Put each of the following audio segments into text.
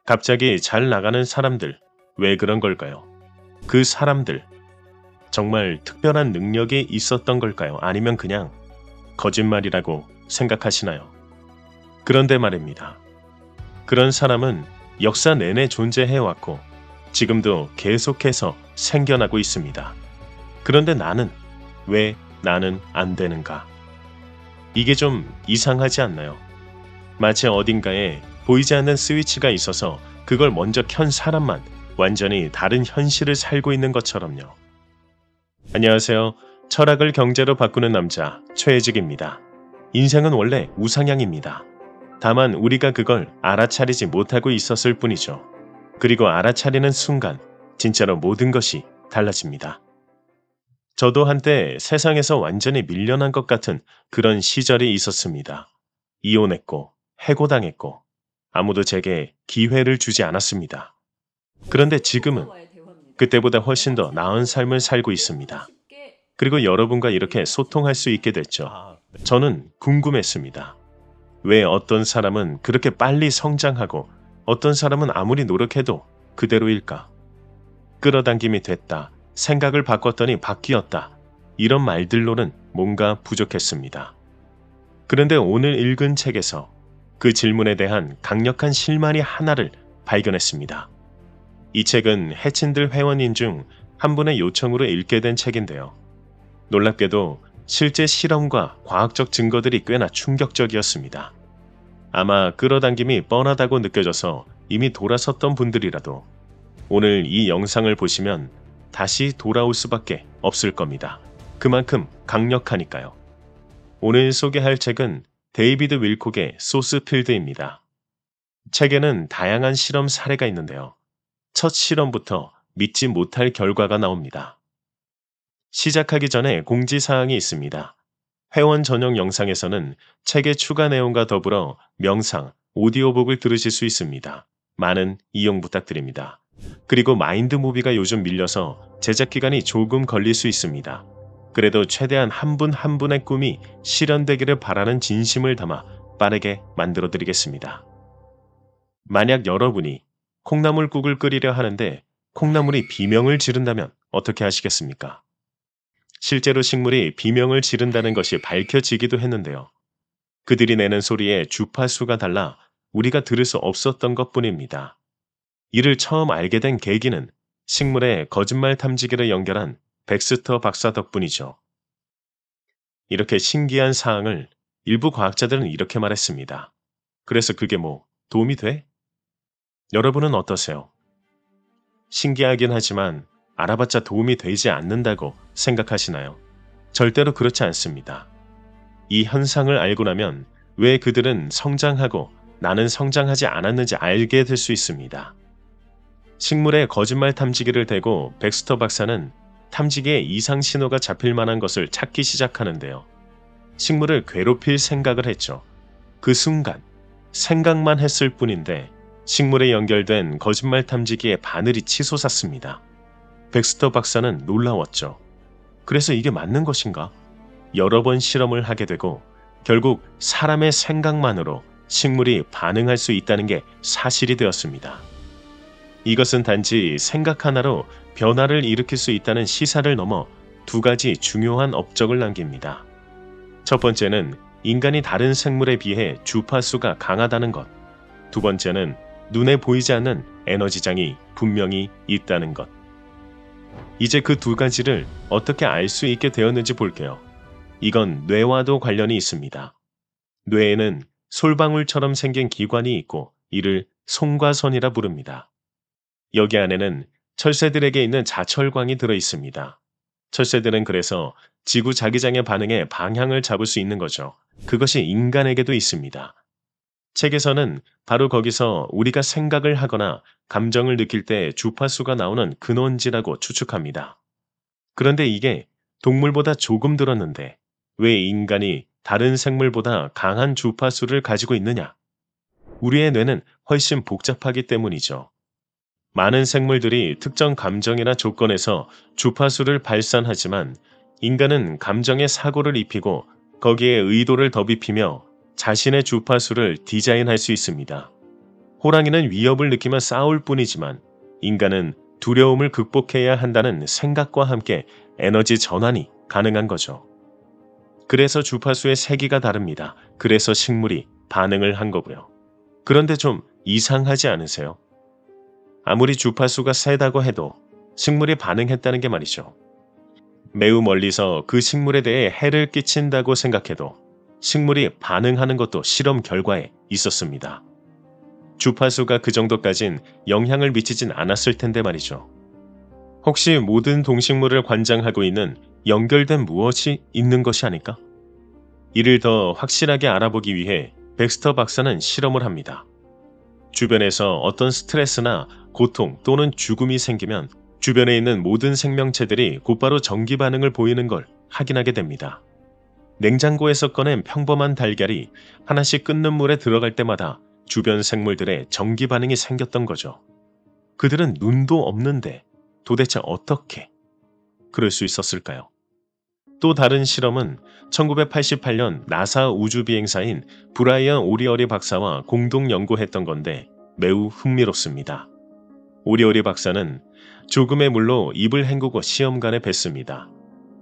갑자기 잘 나가는 사람들, 왜 그런 걸까요? 그 사람들, 정말 특별한 능력이 있었던 걸까요? 아니면 그냥 거짓말이라고 생각하시나요? 그런데 말입니다. 그런 사람은 역사 내내 존재해왔고 지금도 계속해서 생겨나고 있습니다. 그런데 왜 나는 안 되는가? 이게 좀 이상하지 않나요? 마치 어딘가에 보이지 않는 스위치가 있어서 그걸 먼저 켠 사람만 완전히 다른 현실을 살고 있는 것처럼요. 안녕하세요. 철학을 경제로 바꾸는 남자 최혜직입니다. 인생은 원래 우상향입니다. 다만 우리가 그걸 알아차리지 못하고 있었을 뿐이죠. 그리고 알아차리는 순간 진짜로 모든 것이 달라집니다. 저도 한때 세상에서 완전히 밀려난 것 같은 그런 시절이 있었습니다. 이혼했고 해고당했고 아무도 제게 기회를 주지 않았습니다. 그런데 지금은 그때보다 훨씬 더 나은 삶을 살고 있습니다. 그리고 여러분과 이렇게 소통할 수 있게 됐죠. 저는 궁금했습니다. 왜 어떤 사람은 그렇게 빨리 성장하고 어떤 사람은 아무리 노력해도 그대로일까? 끌어당김이 됐다. 생각을 바꿨더니 바뀌었다. 이런 말들로는 뭔가 부족했습니다. 그런데 오늘 읽은 책에서 그 질문에 대한 강력한 실마리 하나를 발견했습니다. 이 책은 해친들 회원인 중 한 분의 요청으로 읽게 된 책인데요. 놀랍게도 실제 실험과 과학적 증거들이 꽤나 충격적이었습니다. 아마 끌어당김이 뻔하다고 느껴져서 이미 돌아섰던 분들이라도 오늘 이 영상을 보시면 다시 돌아올 수밖에 없을 겁니다. 그만큼 강력하니까요. 오늘 소개할 책은 데이비드 윌콕의 소스필드입니다. 책에는 다양한 실험 사례가 있는데요. 첫 실험부터 믿지 못할 결과가 나옵니다. 시작하기 전에 공지사항이 있습니다. 회원 전용 영상에서는 책의 추가 내용과 더불어 명상, 오디오북을 들으실 수 있습니다. 많은 이용 부탁드립니다. 그리고 마인드무비가 요즘 밀려서 제작 기간이 조금 걸릴 수 있습니다. 그래도 최대한 한 분 한 분의 꿈이 실현되기를 바라는 진심을 담아 빠르게 만들어드리겠습니다. 만약 여러분이 콩나물국을 끓이려 하는데 콩나물이 비명을 지른다면 어떻게 하시겠습니까? 실제로 식물이 비명을 지른다는 것이 밝혀지기도 했는데요. 그들이 내는 소리의 주파수가 달라 우리가 들을 수 없었던 것뿐입니다. 이를 처음 알게 된 계기는 식물의 거짓말 탐지기를 연결한 백스터 박사 덕분이죠. 이렇게 신기한 사항을 일부 과학자들은 이렇게 말했습니다. 그래서 그게 도움이 돼? 여러분은 어떠세요? 신기하긴 하지만 알아봤자 도움이 되지 않는다고 생각하시나요? 절대로 그렇지 않습니다. 이 현상을 알고 나면 왜 그들은 성장하고 나는 성장하지 않았는지 알게 될 수 있습니다. 식물의 거짓말 탐지기를 대고 백스터 박사는 탐지기에 이상 신호가 잡힐 만한 것을 찾기 시작하는데요. 식물을 괴롭힐 생각을 했죠. 그 순간 생각만 했을 뿐인데 식물에 연결된 거짓말 탐지기의 바늘이 치솟았습니다. 백스터 박사는 놀라웠죠. 그래서 이게 맞는 것인가? 여러 번 실험을 하게 되고 결국 사람의 생각만으로 식물이 반응할 수 있다는 게 사실이 되었습니다. 이것은 단지 생각 하나로 변화를 일으킬 수 있다는 시사를 넘어 두 가지 중요한 업적을 남깁니다. 첫 번째는 인간이 다른 생물에 비해 주파수가 강하다는 것. 두 번째는 눈에 보이지 않는 에너지장이 분명히 있다는 것. 이제 그 두 가지를 어떻게 알 수 있게 되었는지 볼게요. 이건 뇌와도 관련이 있습니다. 뇌에는 솔방울처럼 생긴 기관이 있고 이를 송과선이라 부릅니다. 여기 안에는 철새들에게 있는 자철광이 들어 있습니다. 철새들은 그래서 지구 자기장의 반응에 방향을 잡을 수 있는 거죠. 그것이 인간에게도 있습니다. 책에서는 바로 거기서 우리가 생각을 하거나 감정을 느낄 때 주파수가 나오는 근원지라고 추측합니다. 그런데 이게 동물보다 조금 들었는데 왜 인간이 다른 생물보다 강한 주파수를 가지고 있느냐? 우리의 뇌는 훨씬 복잡하기 때문이죠. 많은 생물들이 특정 감정이나 조건에서 주파수를 발산하지만 인간은 감정에 사고를 입히고 거기에 의도를 덧입히며 자신의 주파수를 디자인할 수 있습니다. 호랑이는 위협을 느끼며 싸울 뿐이지만 인간은 두려움을 극복해야 한다는 생각과 함께 에너지 전환이 가능한 거죠. 그래서 주파수의 세기가 다릅니다. 그래서 식물이 반응을 한 거고요. 그런데 좀 이상하지 않으세요? 아무리 주파수가 세다고 해도 식물이 반응했다는 게 말이죠. 매우 멀리서 그 식물에 대해 해를 끼친다고 생각해도 식물이 반응하는 것도 실험 결과에 있었습니다. 주파수가 그 정도까진 영향을 미치진 않았을 텐데 말이죠. 혹시 모든 동식물을 관장하고 있는 연결된 무엇이 있는 것이 아닐까? 이를 더 확실하게 알아보기 위해 백스터 박사는 실험을 합니다. 주변에서 어떤 스트레스나 고통 또는 죽음이 생기면 주변에 있는 모든 생명체들이 곧바로 전기 반응을 보이는 걸 확인하게 됩니다. 냉장고에서 꺼낸 평범한 달걀이 하나씩 끓는 물에 들어갈 때마다 주변 생물들의 전기 반응이 생겼던 거죠. 그들은 눈도 없는데 도대체 어떻게 그럴 수 있었을까요? 또 다른 실험은 1988년 나사 우주비행사인 브라이언 오리어리 박사와 공동 연구했던 건데 매우 흥미롭습니다. 오리어리 박사는 조금의 물로 입을 헹구고 시험관에 뱉습니다.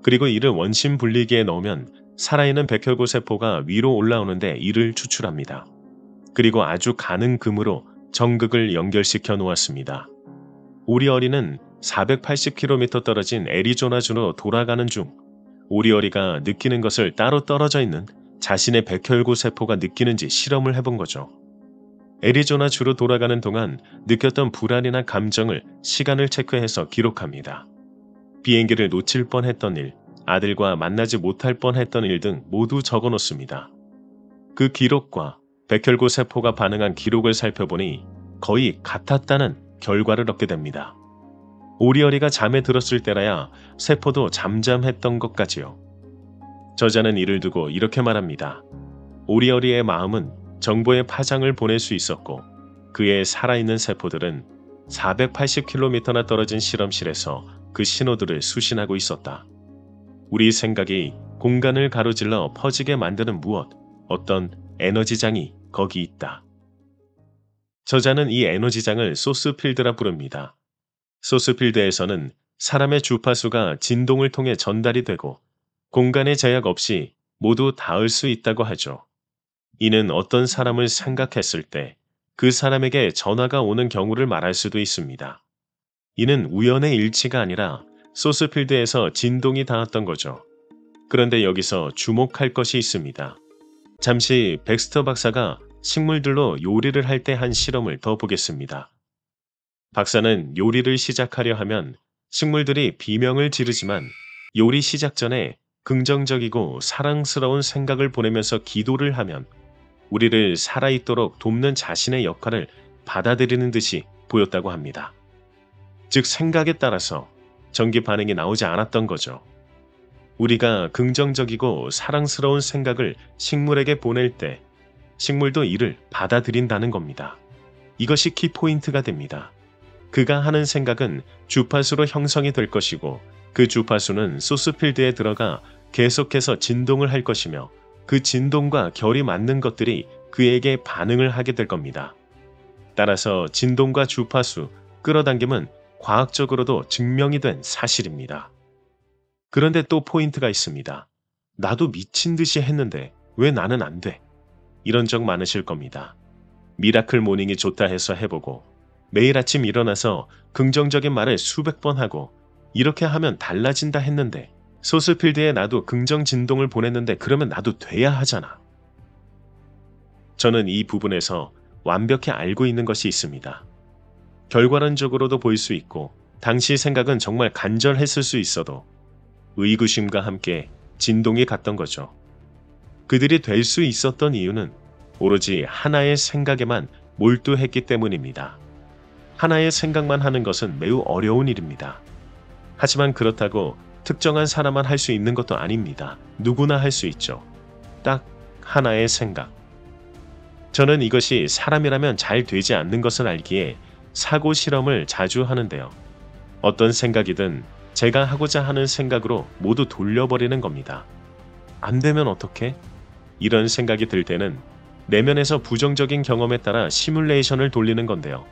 그리고 이를 원심 분리기에 넣으면 살아있는 백혈구 세포가 위로 올라오는데 이를 추출합니다. 그리고 아주 가는 금으로 전극을 연결시켜 놓았습니다. 오리어리는 480km 떨어진 애리조나주로 돌아가는 중 오리어리가 느끼는 것을 따로 떨어져 있는 자신의 백혈구 세포가 느끼는지 실험을 해본 거죠. 애리조나주로 돌아가는 동안 느꼈던 불안이나 감정을 시간을 체크해서 기록합니다. 비행기를 놓칠 뻔했던 일, 아들과 만나지 못할 뻔했던 일 등 모두 적어놓습니다. 그 기록과 백혈구 세포가 반응한 기록을 살펴보니 거의 같았다는 결과를 얻게 됩니다. 오리어리가 잠에 들었을 때라야 세포도 잠잠했던 것까지요. 저자는 이를 두고 이렇게 말합니다. 오리어리의 마음은 정보의 파장을 보낼 수 있었고 그의 살아있는 세포들은 480km나 떨어진 실험실에서 그 신호들을 수신하고 있었다. 우리 생각이 공간을 가로질러 퍼지게 만드는 무엇, 어떤 에너지장이 거기 있다. 저자는 이 에너지장을 소스필드라 부릅니다. 소스필드에서는 사람의 주파수가 진동을 통해 전달이 되고 공간의 제약 없이 모두 닿을 수 있다고 하죠. 이는 어떤 사람을 생각했을 때 그 사람에게 전화가 오는 경우를 말할 수도 있습니다. 이는 우연의 일치가 아니라 소스필드에서 진동이 닿았던 거죠. 그런데 여기서 주목할 것이 있습니다. 잠시 백스터 박사가 식물들로 요리를 할 때 한 실험을 더 보겠습니다. 박사는 요리를 시작하려 하면 식물들이 비명을 지르지만 요리 시작 전에 긍정적이고 사랑스러운 생각을 보내면서 기도를 하면 우리를 살아있도록 돕는 자신의 역할을 받아들이는 듯이 보였다고 합니다. 즉 생각에 따라서 전기 반응이 나오지 않았던 거죠. 우리가 긍정적이고 사랑스러운 생각을 식물에게 보낼 때 식물도 이를 받아들인다는 겁니다. 이것이 키포인트가 됩니다. 그가 하는 생각은 주파수로 형성이 될 것이고 그 주파수는 소스필드에 들어가 계속해서 진동을 할 것이며 그 진동과 결이 맞는 것들이 그에게 반응을 하게 될 겁니다. 따라서 진동과 주파수, 끌어당김은 과학적으로도 증명이 된 사실입니다. 그런데 또 포인트가 있습니다. 나도 미친 듯이 했는데 왜 나는 안 돼? 이런 적 많으실 겁니다. 미라클 모닝이 좋다 해서 해보고 매일 아침 일어나서 긍정적인 말을 수백 번 하고 이렇게 하면 달라진다 했는데 소스필드에 나도 긍정 진동을 보냈는데 그러면 나도 돼야 하잖아. 저는 이 부분에서 완벽히 알고 있는 것이 있습니다. 결과론적으로도 볼 수 있고 당시 생각은 정말 간절했을 수 있어도 의구심과 함께 진동이 갔던 거죠. 그들이 될 수 있었던 이유는 오로지 하나의 생각에만 몰두했기 때문입니다. 하나의 생각만 하는 것은 매우 어려운 일입니다. 하지만 그렇다고 특정한 사람만 할 수 있는 것도 아닙니다. 누구나 할 수 있죠. 딱 하나의 생각. 저는 이것이 사람이라면 잘 되지 않는 것을 알기에 사고 실험을 자주 하는데요. 어떤 생각이든 제가 하고자 하는 생각으로 모두 돌려버리는 겁니다. 안 되면 어떡해? 이런 생각이 들 때는 내면에서 부정적인 경험에 따라 시뮬레이션을 돌리는 건데요.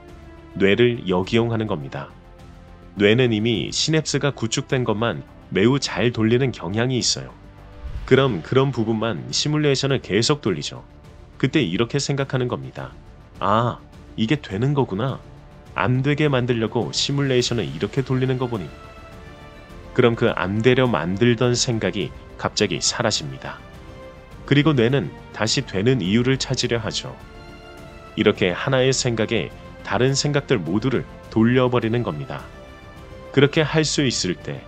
뇌를 역이용하는 겁니다. 뇌는 이미 시냅스가 구축된 것만 매우 잘 돌리는 경향이 있어요. 그럼 그런 부분만 시뮬레이션을 계속 돌리죠. 그때 이렇게 생각하는 겁니다. 아, 이게 되는 거구나. 안 되게 만들려고 시뮬레이션을 이렇게 돌리는 거 보니. 그럼 그 안 되려 만들던 생각이 갑자기 사라집니다. 그리고 뇌는 다시 되는 이유를 찾으려 하죠. 이렇게 하나의 생각에 다른 생각들 모두를 돌려버리는 겁니다. 그렇게 할 수 있을 때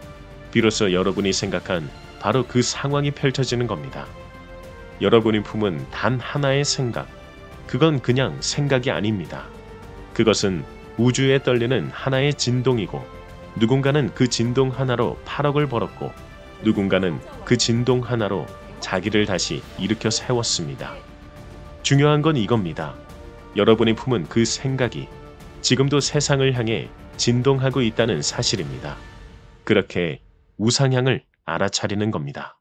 비로소 여러분이 생각한 바로 그 상황이 펼쳐지는 겁니다. 여러분이 품은 단 하나의 생각, 그건 그냥 생각이 아닙니다. 그것은 우주에 떨리는 하나의 진동이고, 누군가는 그 진동 하나로 8억을 벌었고, 누군가는 그 진동 하나로 자기를 다시 일으켜 세웠습니다. 중요한 건 이겁니다. 여러분이 품은 그 생각이 지금도 세상을 향해 진동하고 있다는 사실입니다. 그렇게 우상향을 알아차리는 겁니다.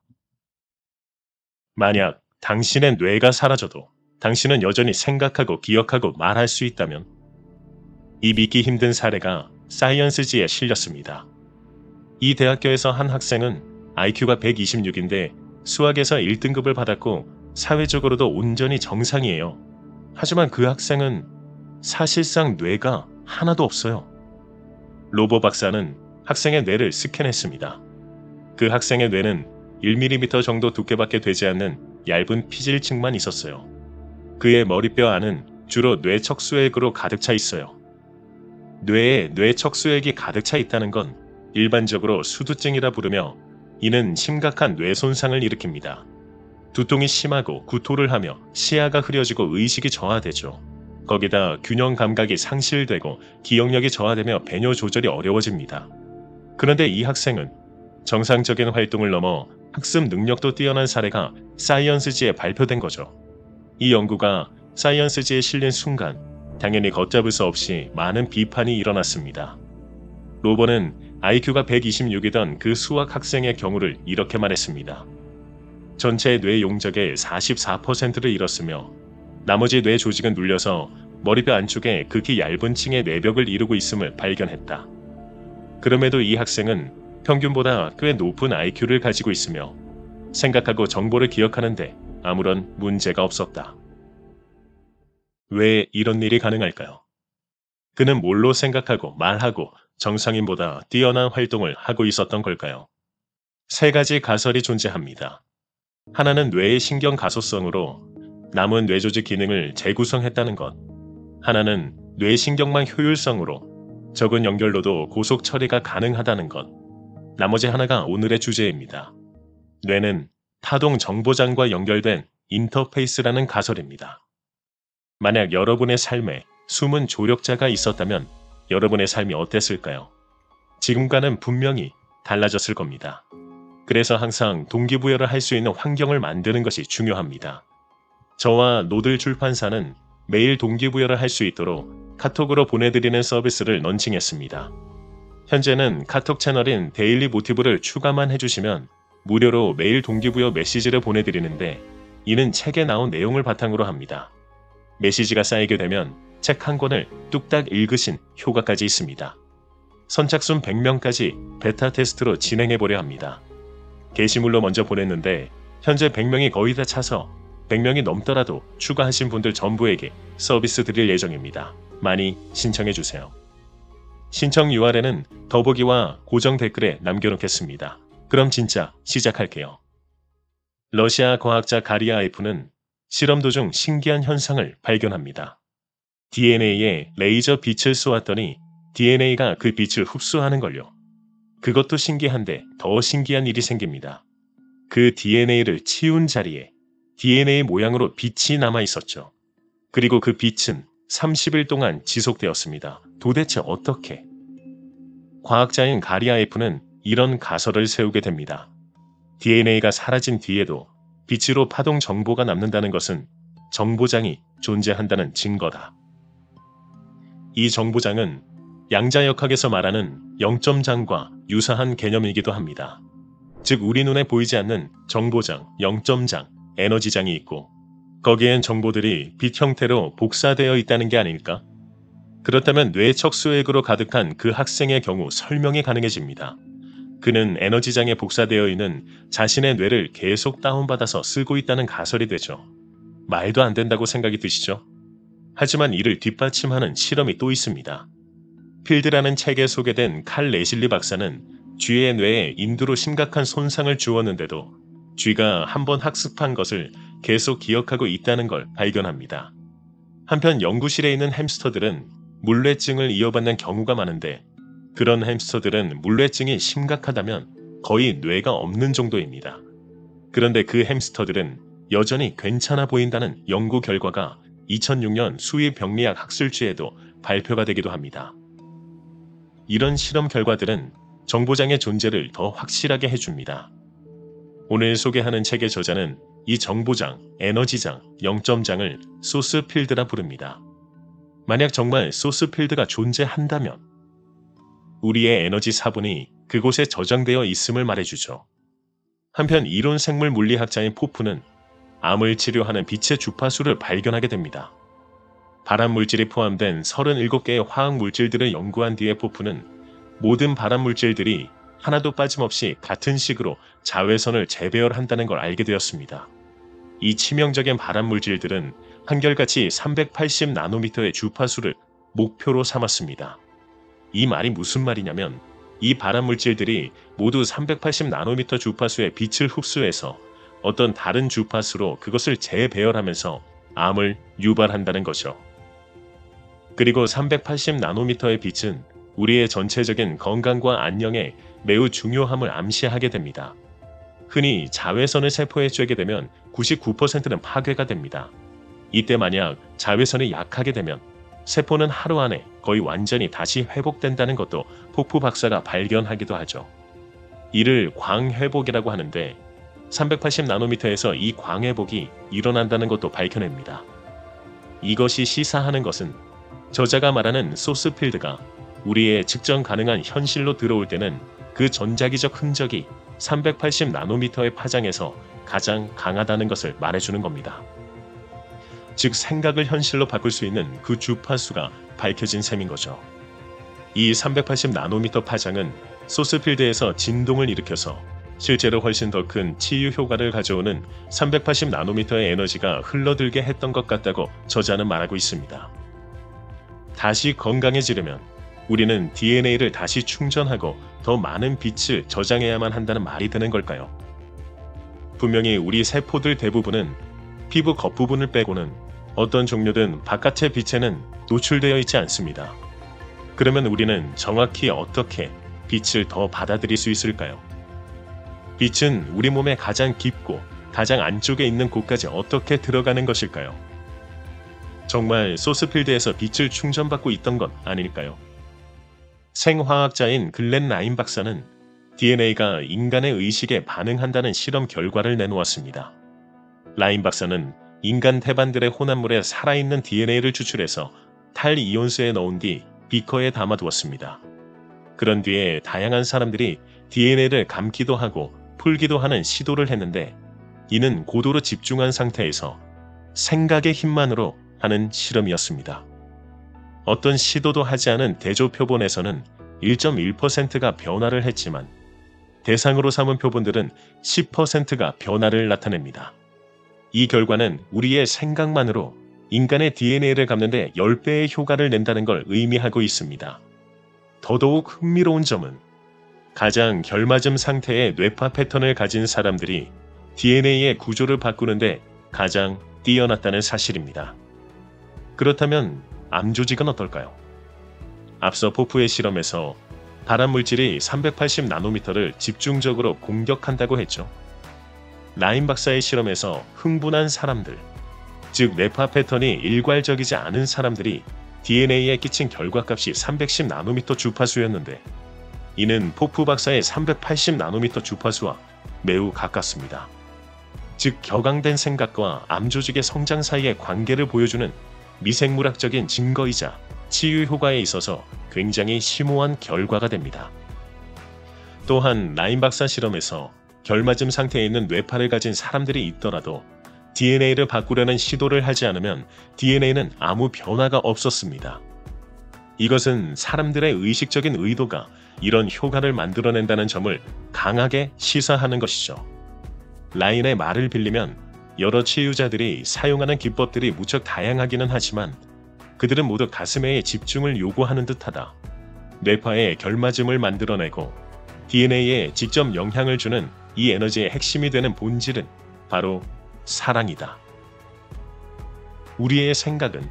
만약 당신의 뇌가 사라져도 당신은 여전히 생각하고 기억하고 말할 수 있다면, 이 믿기 힘든 사례가 사이언스지에 실렸습니다. 이 대학교에서 한 학생은 IQ가 126인데 수학에서 1등급을 받았고 사회적으로도 온전히 정상이에요. 하지만 그 학생은 사실상 뇌가 하나도 없어요. 로보 박사는 학생의 뇌를 스캔했습니다. 그 학생의 뇌는 1mm 정도 두께밖에 되지 않는 얇은 피질층만 있었어요. 그의 머리뼈 안은 주로 뇌척수액으로 가득 차 있어요. 뇌에 뇌척수액이 가득 차 있다는 건 일반적으로 수두증이라 부르며, 이는 심각한 뇌 손상을 일으킵니다. 두통이 심하고 구토를 하며 시야가 흐려지고 의식이 저하되죠. 거기다 균형 감각이 상실되고 기억력이 저하되며 배뇨 조절이 어려워집니다. 그런데 이 학생은 정상적인 활동을 넘어 학습 능력도 뛰어난 사례가 사이언스지에 발표된 거죠. 이 연구가 사이언스지에 실린 순간 당연히 걷잡을 수 없이 많은 비판이 일어났습니다. 로버는 IQ가 126이던 그 수학 학생의 경우를 이렇게 말했습니다. 전체 뇌 용적의 44%를 잃었으며 나머지 뇌 조직은 눌려서 머리뼈 안쪽에 극히 얇은 층의 뇌벽을 이루고 있음을 발견했다. 그럼에도 이 학생은 평균보다 꽤 높은 IQ를 가지고 있으며 생각하고 정보를 기억하는데 아무런 문제가 없었다. 왜 이런 일이 가능할까요? 그는 뭘로 생각하고 말하고 정상인보다 뛰어난 활동을 하고 있었던 걸까요? 세 가지 가설이 존재합니다. 하나는 뇌의 신경 가소성으로 남은 뇌조직 기능을 재구성했다는 것. 하나는 뇌신경망 효율성으로 적은 연결로도 고속 처리가 가능하다는 것. 나머지 하나가 오늘의 주제입니다. 뇌는 타동 정보장과 연결된 인터페이스라는 가설입니다. 만약 여러분의 삶에 숨은 조력자가 있었다면 여러분의 삶이 어땠을까요? 지금과는 분명히 달라졌을 겁니다. 그래서 항상 동기부여를 할 수 있는 환경을 만드는 것이 중요합니다. 저와 노들 출판사는 매일 동기부여를 할 수 있도록 카톡으로 보내드리는 서비스를 런칭했습니다. 현재는 카톡 채널인 데일리 모티브를 추가만 해주시면 무료로 매일 동기부여 메시지를 보내드리는데, 이는 책에 나온 내용을 바탕으로 합니다. 메시지가 쌓이게 되면 책 한 권을 뚝딱 읽으신 효과까지 있습니다. 선착순 100명까지 베타 테스트로 진행해보려 합니다. 게시물로 먼저 보냈는데 현재 100명이 거의 다 차서 100명이 넘더라도 추가하신 분들 전부에게 서비스 드릴 예정입니다. 많이 신청해주세요. 신청 URL은 더보기와 고정 댓글에 남겨놓겠습니다. 그럼 진짜 시작할게요. 러시아 과학자 가리아에프는 실험 도중 신기한 현상을 발견합니다. DNA에 레이저 빛을 쏘았더니 DNA가 그 빛을 흡수하는 걸요. 그것도 신기한데 더 신기한 일이 생깁니다. 그 DNA를 치운 자리에 DNA 모양으로 빛이 남아 있었죠. 그리고 그 빛은 30일 동안 지속되었습니다. 도대체 어떻게? 과학자인 가리아에프는 이런 가설을 세우게 됩니다. DNA가 사라진 뒤에도 빛으로 파동 정보가 남는다는 것은 정보장이 존재한다는 증거다. 이 정보장은 양자역학에서 말하는 영점장과 유사한 개념이기도 합니다. 즉 우리 눈에 보이지 않는 정보장, 영점장, 에너지장이 있고, 거기엔 정보들이 빛 형태로 복사되어 있다는 게 아닐까? 그렇다면 뇌 척수액으로 가득한 그 학생의 경우 설명이 가능해집니다. 그는 에너지장에 복사되어 있는 자신의 뇌를 계속 다운받아서 쓰고 있다는 가설이 되죠. 말도 안 된다고 생각이 드시죠? 하지만 이를 뒷받침하는 실험이 또 있습니다. 필드라는 책에 소개된 칼 레실리 박사는 쥐의 뇌에 인두로 심각한 손상을 주었는데도 쥐가 한번 학습한 것을 계속 기억하고 있다는 걸 발견합니다. 한편 연구실에 있는 햄스터들은 물뇌증을 이어받는 경우가 많은데 그런 햄스터들은 물뇌증이 심각하다면 거의 뇌가 없는 정도입니다. 그런데 그 햄스터들은 여전히 괜찮아 보인다는 연구 결과가 2006년 수의병리학 학술지에도 발표가 되기도 합니다. 이런 실험 결과들은 정보장의 존재를 더 확실하게 해줍니다. 오늘 소개하는 책의 저자는 이 정보장, 에너지장, 영점장을 소스필드라 부릅니다. 만약 정말 소스필드가 존재한다면 우리의 에너지 사본이 그곳에 저장되어 있음을 말해주죠. 한편 이론 생물 물리학자인 포프는 암을 치료하는 빛의 주파수를 발견하게 됩니다. 발암물질이 포함된 37개의 화학물질들을 연구한 뒤에 포프는 모든 발암물질들이 하나도 빠짐없이 같은 식으로 자외선을 재배열한다는 걸 알게 되었습니다. 이 치명적인 발암물질들은 한결같이 380 나노미터의 주파수를 목표로 삼았습니다. 이 말이 무슨 말이냐면 이 발암물질들이 모두 380 나노미터 주파수의 빛을 흡수해서 어떤 다른 주파수로 그것을 재배열하면서 암을 유발한다는 거죠. 그리고 380 나노미터의 빛은 우리의 전체적인 건강과 안녕에 매우 중요함을 암시하게 됩니다. 흔히 자외선을 세포에 쬐게 되면 99%는 파괴가 됩니다. 이때 만약 자외선이 약하게 되면 세포는 하루 안에 거의 완전히 다시 회복된다는 것도 포프 박사가 발견하기도 하죠. 이를 광회복이라고 하는데 380 나노미터에서 이 광회복이 일어난다는 것도 밝혀냅니다. 이것이 시사하는 것은 저자가 말하는 소스필드가 우리의 측정 가능한 현실로 들어올 때는 그 전자기적 흔적이 380 나노미터의 파장에서 가장 강하다는 것을 말해주는 겁니다. 즉 생각을 현실로 바꿀 수 있는 그 주파수가 밝혀진 셈인 거죠. 이 380 나노미터 파장은 소스필드에서 진동을 일으켜서 실제로 훨씬 더 큰 치유 효과를 가져오는 380 나노미터의 에너지가 흘러들게 했던 것 같다고 저자는 말하고 있습니다. 다시 건강해지려면 우리는 DNA를 다시 충전하고 더 많은 빛을 저장해야만 한다는 말이 되는 걸까요? 분명히 우리 세포들 대부분은 피부 겉부분을 빼고는 어떤 종류든 바깥의 빛에는 노출되어 있지 않습니다. 그러면 우리는 정확히 어떻게 빛을 더 받아들일 수 있을까요? 빛은 우리 몸의 가장 깊고 가장 안쪽에 있는 곳까지 어떻게 들어가는 것일까요? 정말 소스필드에서 빛을 충전받고 있던 건 아닐까요? 생화학자인 글렌 라인 박사는 DNA가 인간의 의식에 반응한다는 실험 결과를 내놓았습니다. 라인 박사는 인간 태반들의 혼합물에 살아있는 DNA를 추출해서 탈이온수에 넣은 뒤 비커에 담아두었습니다. 그런 뒤에 다양한 사람들이 DNA를 감기도 하고 풀기도 하는 시도를 했는데 이는 고도로 집중한 상태에서 생각의 힘만으로 하는 실험이었습니다. 어떤 시도도 하지 않은 대조 표본에서는 1.1%가 변화를 했지만 대상으로 삼은 표본들은 10%가 변화를 나타냅니다. 이 결과는 우리의 생각만으로 인간의 DNA를 감는데 10배의 효과를 낸다는 걸 의미하고 있습니다. 더더욱 흥미로운 점은 가장 결맞음 상태의 뇌파 패턴을 가진 사람들이 DNA의 구조를 바꾸는데 가장 뛰어났다는 사실입니다. 그렇다면 암 조직은 어떨까요? 앞서 포프의 실험에서 발암물질이 380 나노미터를 집중적으로 공격한다고 했죠. 라인 박사의 실험에서 흥분한 사람들, 즉 뇌파 패턴이 일괄적이지 않은 사람들이 DNA에 끼친 결과값이 310 나노미터 주파수였는데 이는 포프 박사의 380 나노미터 주파수와 매우 가깝습니다. 즉 격앙된 생각과 암 조직의 성장 사이의 관계를 보여주는 미생물학적인 증거이자 치유 효과에 있어서 굉장히 심오한 결과가 됩니다. 또한 라인 박사 실험에서 결맞음 상태에 있는 뇌파를 가진 사람들이 있더라도 DNA를 바꾸려는 시도를 하지 않으면 DNA는 아무 변화가 없었습니다. 이것은 사람들의 의식적인 의도가 이런 효과를 만들어낸다는 점을 강하게 시사하는 것이죠. 라인의 말을 빌리면 여러 치유자들이 사용하는 기법들이 무척 다양하기는 하지만 그들은 모두 가슴에 집중을 요구하는 듯하다. 뇌파에 결맞음을 만들어내고 DNA에 직접 영향을 주는 이 에너지의 핵심이 되는 본질은 바로 사랑이다. 우리의 생각은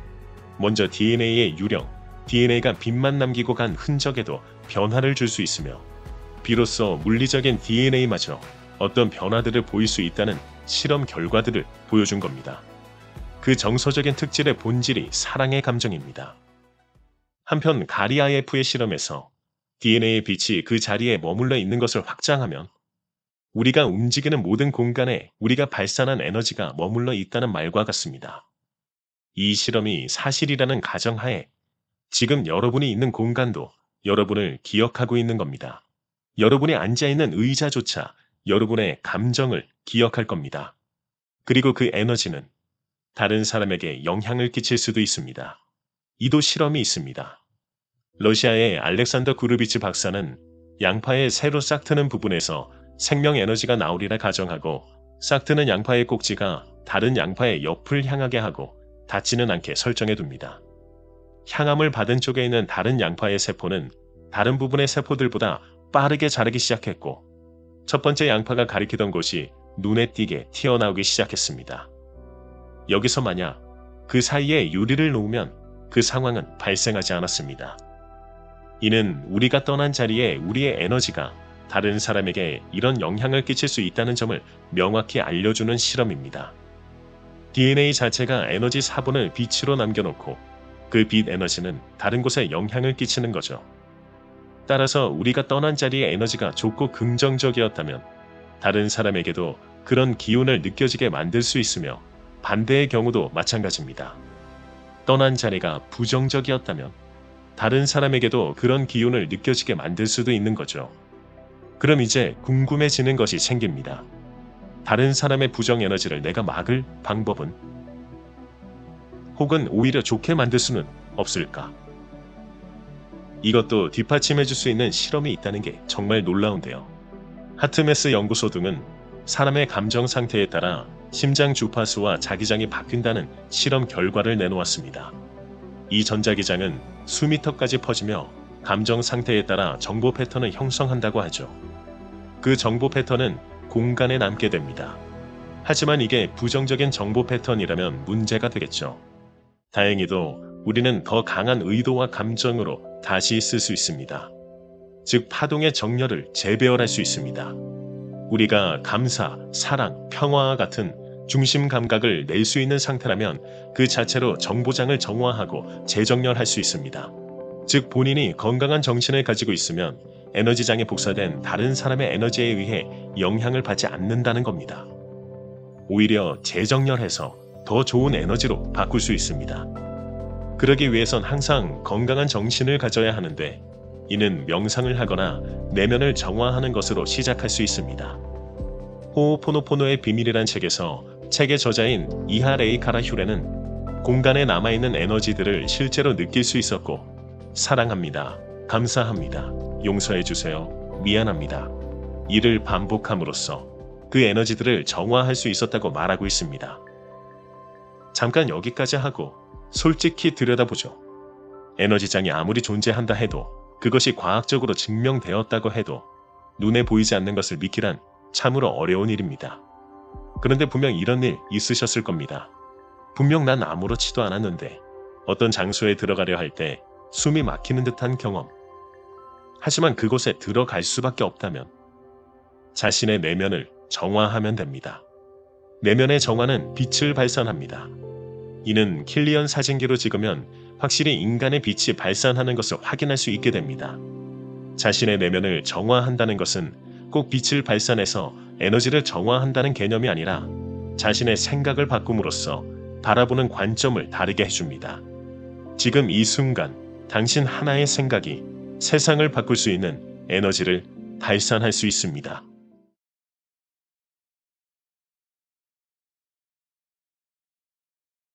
먼저 DNA의 유령, DNA가 빛만 남기고 간 흔적에도 변화를 줄 수 있으며 비로소 물리적인 DNA마저 어떤 변화들을 보일 수 있다는 실험 결과들을 보여준 겁니다. 그 정서적인 특질의 본질이 사랑의 감정입니다. 한편 가리 IF의 실험에서 DNA의 빛이 그 자리에 머물러 있는 것을 확장하면 우리가 움직이는 모든 공간에 우리가 발산한 에너지가 머물러 있다는 말과 같습니다. 이 실험이 사실이라는 가정하에 지금 여러분이 있는 공간도 여러분을 기억하고 있는 겁니다. 여러분이 앉아있는 의자조차 여러분의 감정을 기억할 겁니다. 그리고 그 에너지는 다른 사람에게 영향을 끼칠 수도 있습니다. 이도 실험이 있습니다. 러시아의 알렉산더 구르비치 박사는 양파의 새로 싹트는 부분에서 생명 에너지가 나오리라 가정하고 싹트는 양파의 꼭지가 다른 양파의 옆을 향하게 하고 닿지는 않게 설정해 둡니다. 향함을 받은 쪽에 있는 다른 양파의 세포는 다른 부분의 세포들보다 빠르게 자라기 시작했고 첫 번째 양파가 가리키던 곳이 눈에 띄게 튀어나오기 시작했습니다. 여기서 만약 그 사이에 유리를 놓으면 그 상황은 발생하지 않았습니다. 이는 우리가 떠난 자리에 우리의 에너지가 다른 사람에게 이런 영향을 끼칠 수 있다는 점을 명확히 알려주는 실험입니다. DNA 자체가 에너지 사본을 빛으로 남겨놓고 그 빛 에너지는 다른 곳에 영향을 끼치는 거죠. 따라서 우리가 떠난 자리의 에너지가 좋고 긍정적이었다면 다른 사람에게도 그런 기운을 느껴지게 만들 수 있으며 반대의 경우도 마찬가지입니다. 떠난 자리가 부정적이었다면 다른 사람에게도 그런 기운을 느껴지게 만들 수도 있는 거죠. 그럼 이제 궁금해지는 것이 생깁니다. 다른 사람의 부정 에너지를 내가 막을 방법은? 혹은 오히려 좋게 만들 수는 없을까? 이것도 뒷받침해줄 수 있는 실험이 있다는 게 정말 놀라운데요. 하트메스 연구소 등은 사람의 감정 상태에 따라 심장 주파수와 자기장이 바뀐다는 실험 결과를 내놓았습니다. 이 전자기장은 수미터까지 퍼지며 감정 상태에 따라 정보 패턴을 형성한다고 하죠. 그 정보 패턴은 공간에 남게 됩니다. 하지만 이게 부정적인 정보 패턴이라면 문제가 되겠죠. 다행히도 우리는 더 강한 의도와 감정으로 다시 쓸 수 있습니다. 즉 파동의 정렬을 재배열할 수 있습니다. 우리가 감사, 사랑, 평화와 같은 중심 감각을 낼 수 있는 상태라면 그 자체로 정보장을 정화하고 재정렬할 수 있습니다. 즉 본인이 건강한 정신을 가지고 있으면 에너지장에 복사된 다른 사람의 에너지에 의해 영향을 받지 않는다는 겁니다. 오히려 재정렬해서 더 좋은 에너지로 바꿀 수 있습니다. 그러기 위해선 항상 건강한 정신을 가져야 하는데 이는 명상을 하거나 내면을 정화하는 것으로 시작할 수 있습니다. 호오포노포노의 비밀이란 책에서 책의 저자인 이하 레이카라 휴레는 공간에 남아있는 에너지들을 실제로 느낄 수 있었고 사랑합니다. 감사합니다. 용서해주세요. 미안합니다. 이를 반복함으로써 그 에너지들을 정화할 수 있었다고 말하고 있습니다. 잠깐 여기까지 하고 솔직히 들여다보죠. 에너지장이 아무리 존재한다 해도 그것이 과학적으로 증명되었다고 해도 눈에 보이지 않는 것을 믿기란 참으로 어려운 일입니다. 그런데 분명 이런 일 있으셨을 겁니다. 분명 난 아무렇지도 않았는데 어떤 장소에 들어가려 할 때 숨이 막히는 듯한 경험. 하지만 그곳에 들어갈 수밖에 없다면 자신의 내면을 정화하면 됩니다. 내면의 정화는 빛을 발산합니다. 이는 킬리언 사진기로 찍으면 확실히 인간의 빛이 발산하는 것을 확인할 수 있게 됩니다. 자신의 내면을 정화한다는 것은 꼭 빛을 발산해서 에너지를 정화한다는 개념이 아니라 자신의 생각을 바꿈으로써 바라보는 관점을 다르게 해줍니다. 지금 이 순간 당신 하나의 생각이 세상을 바꿀 수 있는 에너지를 발산할 수 있습니다.